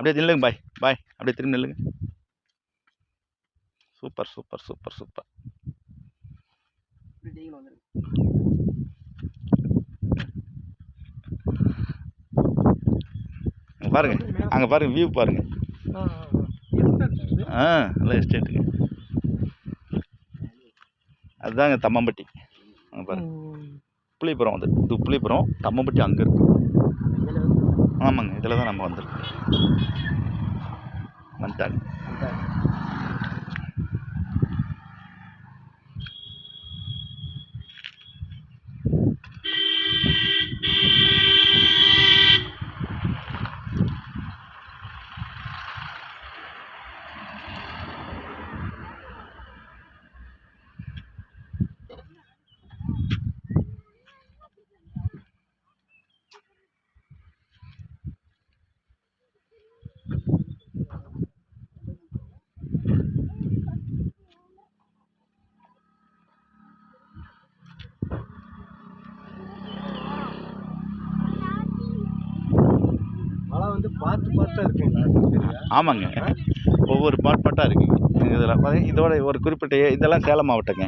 அப்படியே நில்லுங்க பாய். பாய் அப்படியே திரும்பி நில்லுங்க. Super super super super. பாருங்க, அங்கே பாருங்க, வியூ பாருங்க. நல்லா எஸ்டேட்டுங்க. அதுதாங்க தம்மம்பட்டி. அங்கே பாருங்க, புளியபுரம் வந்து இது புளியபுரம். தம்மம்பட்டி அங்கே இருக்கு. ஆமாங்க, இதில் தான் நம்ம வந்துருக்கோம். வந்துட்டாங்க. ஆமாங்க, ஒவ்வொரு பாட்டாக இருக்குங்க இதில். இதோட ஒரு குறிப்பிட்ட இதெல்லாம் சேலம் மாவட்டங்க.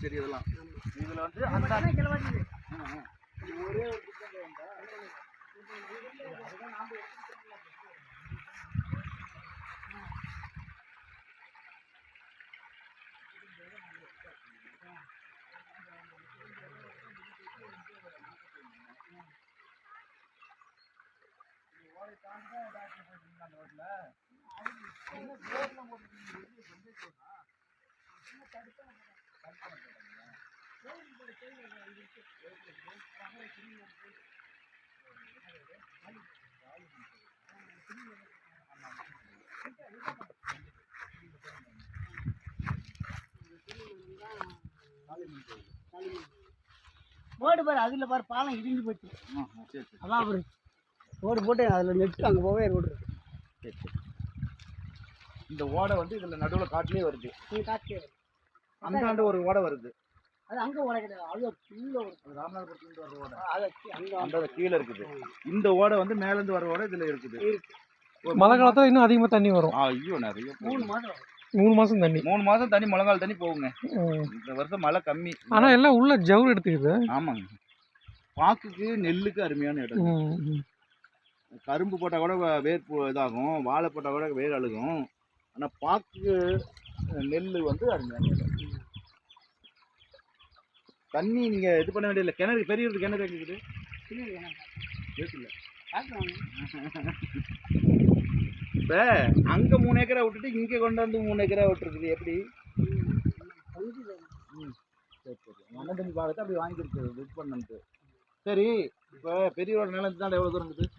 செடி இதெல்லாம் இதில் வந்து ஒரே ஒரு ஓடு பாரு, அதில் பாரு பாலம் இடிஞ்சு போச்சு. அதான் அவரு ஓடு போட்டு அதில் நெட்டு அங்கே போவே ரோடு இருக்கு. சரி சரி. இந்த ஓடை வந்து இதில் நடுவில் காட்டிலே வருது. காட்டிலே வருது. அந்தாண்டு ஒரு ஓடை வருது. அது அங்கே ஓடை கிடையாது, அது கீழே வருது. ராமநாதபுரத்துலேருந்து வர ஓடை அது அங்கே அந்த கீழே இருக்குது. இந்த ஓடை வந்து மேலேருந்து வர ஓடை இதில் இருக்குது. மழை காலத்தில் இன்னும் அதிகமாக தண்ணி வரும். ஐயோ, நிறைய 3 மாதம் 3 மாதம் தண்ணி. 3 மாதம் தண்ணி, முழங்கால் தண்ணி போகுங்க. இந்த வருஷம் மழை கம்மி. ஆனால் எல்லாம் உள்ள ஜவுறு எடுத்துக்குது. ஆமாங்க, பாக்குக்கு நெல்லுக்கு அருமையான இடம். கரும்பு போட்டால் கூட வேர் இதாகும், வாழை போட்டால் கூட வேர் அழுகும். ஆனால் பாக்கு நெல் வந்து அருமையான இடம். தண்ணி நீங்கள் இது பண்ண வேண்டியதில்லை. கிணறு பெரிய கிணறு இருக்குது. இல்லை இப்போ அங்கே 3 ஏக்கரா விட்டுட்டு இங்கே கொண்டாந்து 3 ஏக்கரா விட்டுருக்குது. எப்படி? சரி சரி. மண்ண தண்ணி பார்த்து அப்படி வாங்கியிருக்கு இது பண்ணன்ட்டு. சரி, இப்போ பெரியவரோட நிலம் தான் எவ்வளோ தூரம் இருக்குது?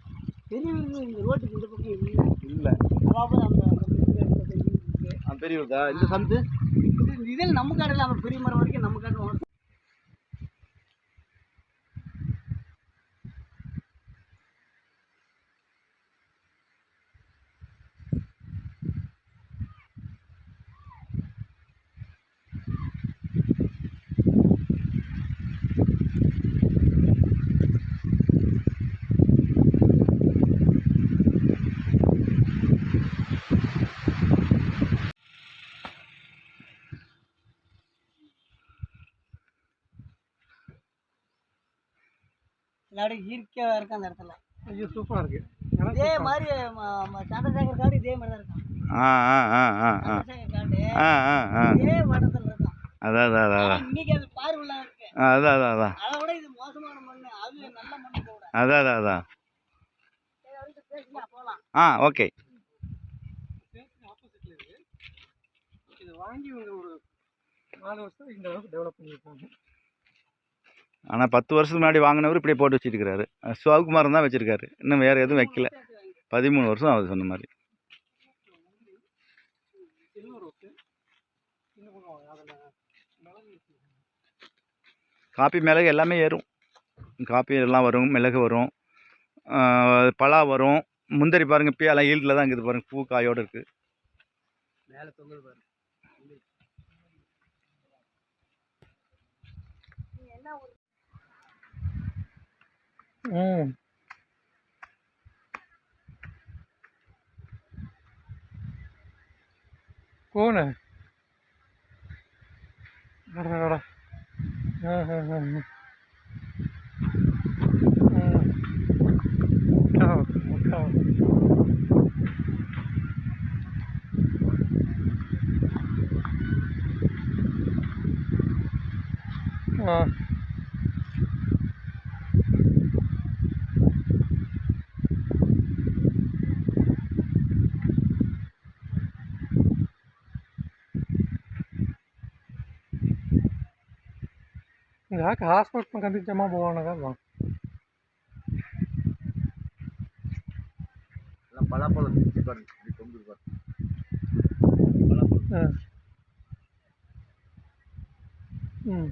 பெரியவருக்கு இந்த ரோட்டுக்கு இந்த பக்கம் இல்லை. இல்லை, அந்த பெரியவருக்கா? இந்த சந்து இதில் நம்ம காட்டில் அவன் பெரிய மரம் வரைக்கும் நம்ம காட்டுவோம். எல்லாரும் இயற்கையாக இருக்கு அந்த இடத்துல. ஐயோ, சூப்பராக இருக்கு. இதே மாதிரி சந்திரசேகர் காடு இதே மாதிரி தான் இருக்கும். ஆ ஆ ஆ ஆ ஆ காடு ஆ ஆ ஆ இதே வட்டத்தில் இருக்கும். அதான் அதான் அதான் அதான் இன்னைக்கு அது பார்வையில் இருக்கு. அதான் அதான் அதான் அதை விட இது மோசமான மண், அது நல்ல மண்ணு கூட. அதான் அதான் அதான் பேசிக்கலாம், போகலாம். ஓகே. ஆப்போசிட்ல இருக்கு. இது வாங்கி இவங்க ஒரு 4 வருஷம் இந்த அளவுக்கு டெவலப் பண்ணியிருக்காங்க. ஆனால் 10 வருஷத்துக்கு முன்னாடி வாங்கினவர் இப்படியே போட்டு வச்சுருக்காரு. சிவகுமாரன் தான் வச்சுருக்காரு, இன்னும் வேறு எதுவும் வைக்கல. 13 வருஷம் ஆகுது சொன்ன மாதிரி. காப்பி மிளகு எல்லாமே ஏறும். காப்பி எல்லாம் வரும், மிளகு வரும், பலா வரும். முந்திரி பாருங்க, இப்பயே எல்லாம் ஈல்டில் தான் இருக்குது பாருங்க, பூ காயோடு இருக்குது. மேலே தொங்குது பாரு. ம் कौन है? अरे हाँ हाँ हाँ हाँ खाओ खाओ हाँ ಯಾಕೆ ಹಾಸ್ಪಿಟ್ಲ್ ಕಂದಿದ್ದ ಜಮಾ போவானதா எல்லாம் பலாப்பழம் பாருங்க, இப்படி தொங்குது பாருங்க பலாப்பழம். ம்